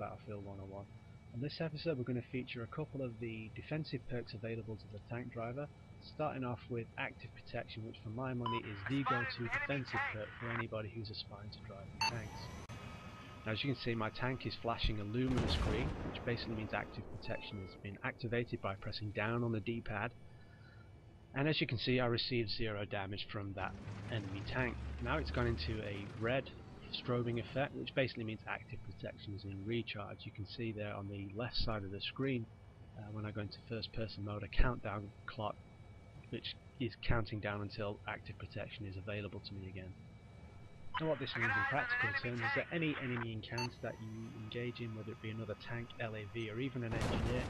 Battlefield 101. On this episode we're going to feature a couple of the defensive perks available to the tank driver, starting off with Active Protection, which for my money is the go-to defensive perk for anybody who's aspiring to driving tanks. Now, as you can see, my tank is flashing a luminous green, which basically means Active Protection has been activated by pressing down on the D-pad. And as you can see, I received 0 damage from that enemy tank. Now it's gone into a red strobing effect, which basically means Active Protection is in recharge. You can see there on the left side of the screen, when I go into first person mode, a countdown clock which is counting down until Active Protection is available to me again. Now what this means in practical terms is that any enemy encounter that you engage in, whether it be another tank, LAV or even an engineer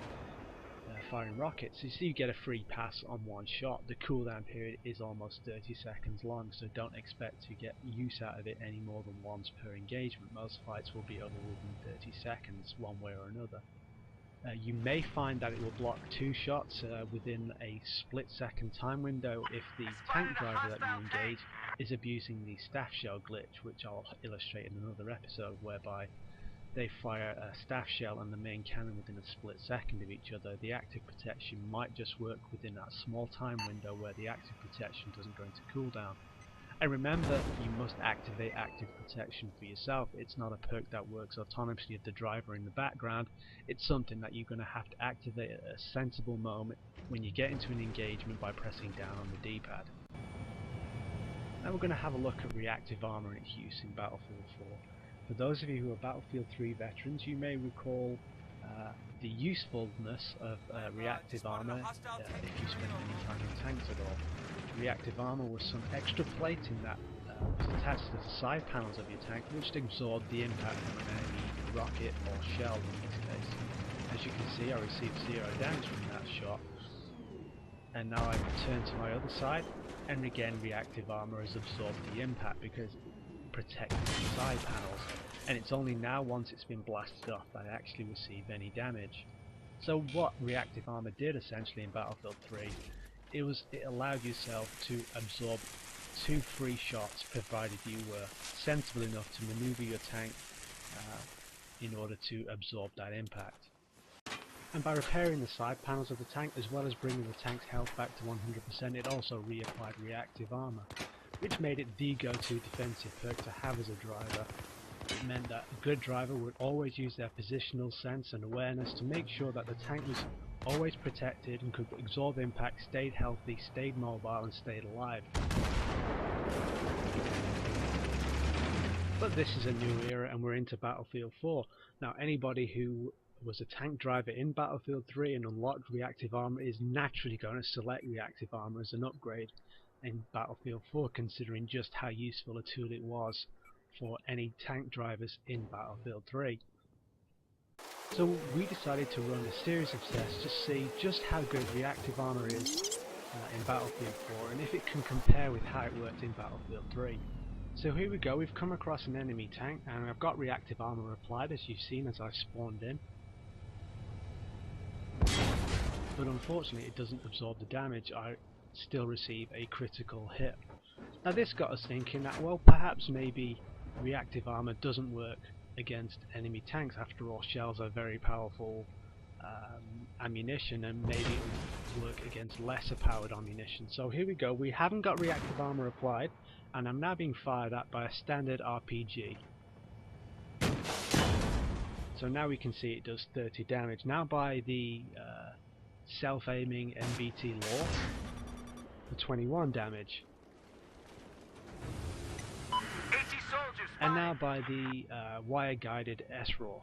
firing rockets, you get a free pass on one shot. The cooldown period is almost 30 seconds long, so don't expect to get use out of it any more than once per engagement. Most fights will be over within 30 seconds one way or another. You may find that it will block 2 shots within a split-second time window if the tank driver that you engage is abusing the staff shell glitch, which I'll illustrate in another episode, whereby they fire a staff shell and the main cannon within a split second of each other. The Active Protection might just work within that small time window where the Active Protection doesn't go into cooldown. And remember, you must activate Active Protection for yourself. It's not a perk that works autonomously with the driver in the background. It's something that you're going to have to activate at a sensible moment when you get into an engagement by pressing down on the D-pad. Now we're going to have a look at Reactive Armour and its use in Battlefield 4. For those of you who are Battlefield 3 veterans, you may recall the usefulness of Reactive Armour if you spend any time in tanks at all. Reactive Armour was some extra plating that was attached to the side panels of your tank, which absorbed the impact from an enemy rocket or shell in this case. As you can see, I received 0 damage from that shot, and now I turn to my other side, and again Reactive Armour has absorbed the impact because it protects the side panels, and it's only now once it's been blasted off that I actually receive any damage. So what Reactive Armour did essentially in Battlefield 3, it allowed yourself to absorb 2 free shots provided you were sensible enough to maneuver your tank in order to absorb that impact. And by repairing the side panels of the tank as well as bringing the tank's health back to 100%, it also reapplied Reactive Armour, which made it the go-to defensive perk to have as a driver. It meant that a good driver would always use their positional sense and awareness to make sure that the tank was always protected and could absorb impact, stayed healthy, stayed mobile and stayed alive. But this is a new era and we're into Battlefield 4. Now anybody who was a tank driver in Battlefield 3 and unlocked Reactive Armour is naturally going to select Reactive Armour as an upgrade in Battlefield 4, considering just how useful a tool it was for any tank drivers in Battlefield 3. So we decided to run a series of tests to see just how good Reactive Armour is in Battlefield 4 and if it can compare with how it worked in Battlefield 3. So here we go, we've come across an enemy tank and I've got Reactive Armour applied, as you've seen as I've spawned in. But unfortunately it doesn't absorb the damage. I still receive a critical hit. Now this got us thinking that, well, perhaps maybe Reactive Armour doesn't work against enemy tanks. After all, shells are very powerful ammunition, and maybe it would work against lesser powered ammunition. So here we go, we haven't got Reactive Armour applied and I'm now being fired at by a standard RPG. So now we can see it does 30 damage. Now by the self-aiming NBT law, for 21 damage. And now by the wire-guided S-Raw,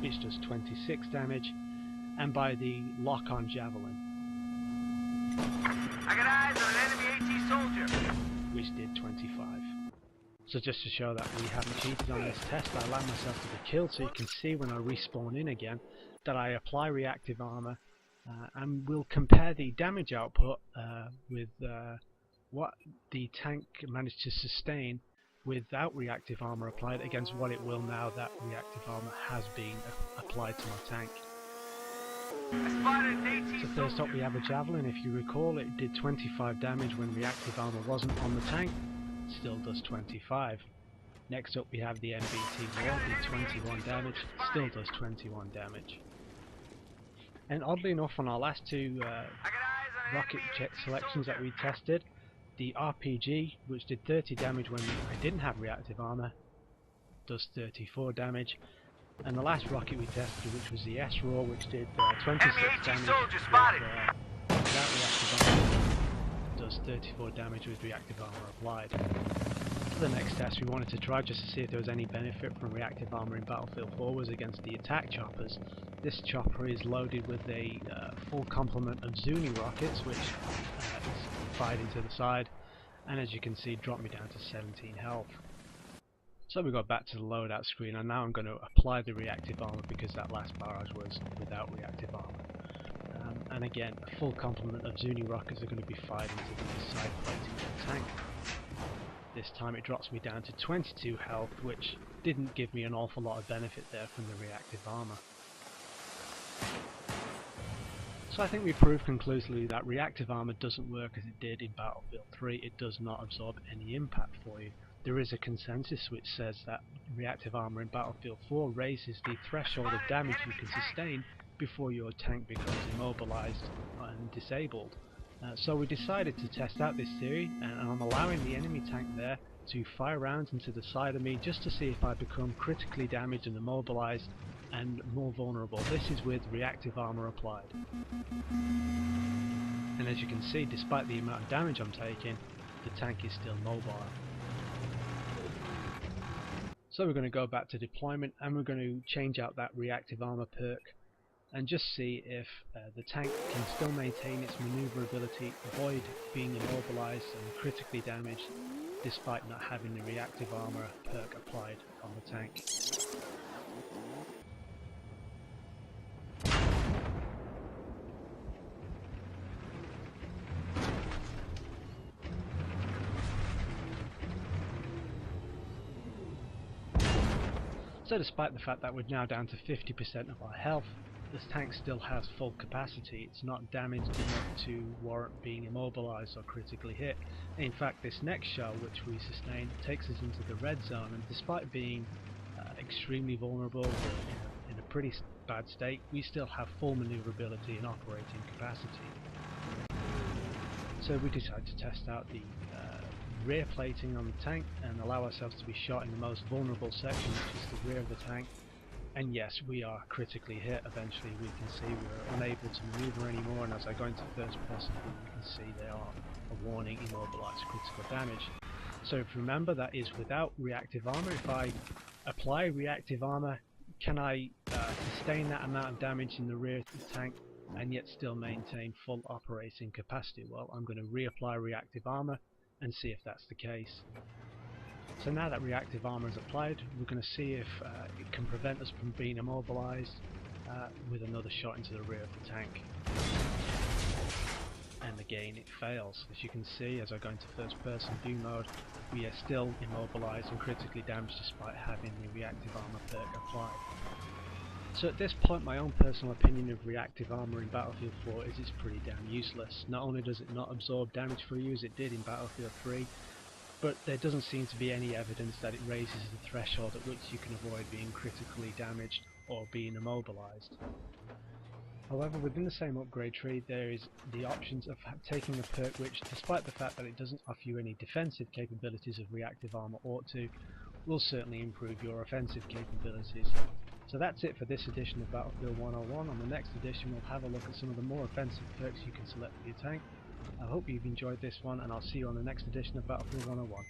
which does 26 damage, and by the lock-on javelin, I got eyes on an enemy AT soldier, which did 25. So just to show that we haven't cheated on this test, I allowed myself to be killed, so you can see when I respawn in again that I apply Reactive Armour, and we'll compare the damage output with what the tank managed to sustain without Reactive Armour applied against what it will now that Reactive Armour has been applied to my tank. So first up we have a javelin. If you recall, it did 25 damage when Reactive Armour wasn't on the tank. It still does 25. Next up we have the MBT War, did 21 damage, still does 21 damage. And oddly enough, on our last two rocket jet selections that we tested, the RPG, which did 30 damage when I didn't have reactive armor, does 34 damage. And the last rocket we tested, which was the S-Raw, which did 26 damage without reactive armor, does 34 damage with reactive armor applied. For the next test we wanted to try just to see if there was any benefit from reactive armor in Battlefield 4 was against the attack choppers. This chopper is loaded with a full complement of Zuni rockets, which is fired into the side, and as you can see dropped me down to 17 health. So we got back to the loadout screen, and now I'm going to apply the reactive armor because that last barrage was without reactive armor. And again, a full complement of Zuni rockets are going to be fired into the side plating of the tank. This time it drops me down to 22 health, which didn't give me an awful lot of benefit there from the reactive armor. So I think we proved conclusively that reactive armor doesn't work as it did in Battlefield 3. It does not absorb any impact for you. There is a consensus which says that reactive armor in Battlefield 4 raises the threshold of damage you can sustain before your tank becomes immobilized and disabled. So we decided to test out this theory, and I'm allowing the enemy tank there to fire rounds into the side of me just to see if I become critically damaged and immobilized and more vulnerable. This is with reactive armor applied. And as you can see, despite the amount of damage I'm taking, the tank is still mobile. So we're going to go back to deployment, and we're going to change out that reactive armor perk and just see if the tank can still maintain its maneuverability, avoid being immobilized and critically damaged despite not having the reactive armor perk applied on the tank. So despite the fact that we're now down to 50% of our health, this tank still has full capacity. It's not damaged enough to warrant being immobilized or critically hit. In fact, this next shell which we sustain takes us into the red zone, and despite being extremely vulnerable in a pretty bad state, we still have full maneuverability and operating capacity. So we decided to test out the rear plating on the tank and allow ourselves to be shot in the most vulnerable section, which is the rear of the tank. And yes, we are critically hit. Eventually we can see we're unable to maneuver anymore, and as I go into first person view you can see they are a warning: immobilized, critical damage. So if you remember, that is without reactive armor. If I apply reactive armor, can I sustain that amount of damage in the rear of the tank and yet still maintain full operating capacity? Well, I'm going to reapply reactive armor and see if that's the case. So now that reactive armor is applied, we're going to see if it can prevent us from being immobilized with another shot into the rear of the tank. And again it fails. As you can see, as I go into first person view mode, we are still immobilized and critically damaged despite having the reactive armor perk applied. So at this point, my own personal opinion of reactive armor in Battlefield 4 is it's pretty damn useless. Not only does it not absorb damage for you as it did in Battlefield 3, but there doesn't seem to be any evidence that it raises the threshold at which you can avoid being critically damaged or being immobilized. However, within the same upgrade tree there is the options of taking a perk which, despite the fact that it doesn't offer you any defensive capabilities of reactive armor ought to, will certainly improve your offensive capabilities. So that's it for this edition of Battlefield 101. On the next edition we'll have a look at some of the more offensive perks you can select for your tank. I hope you've enjoyed this one, and I'll see you on the next edition of Battlefield 101.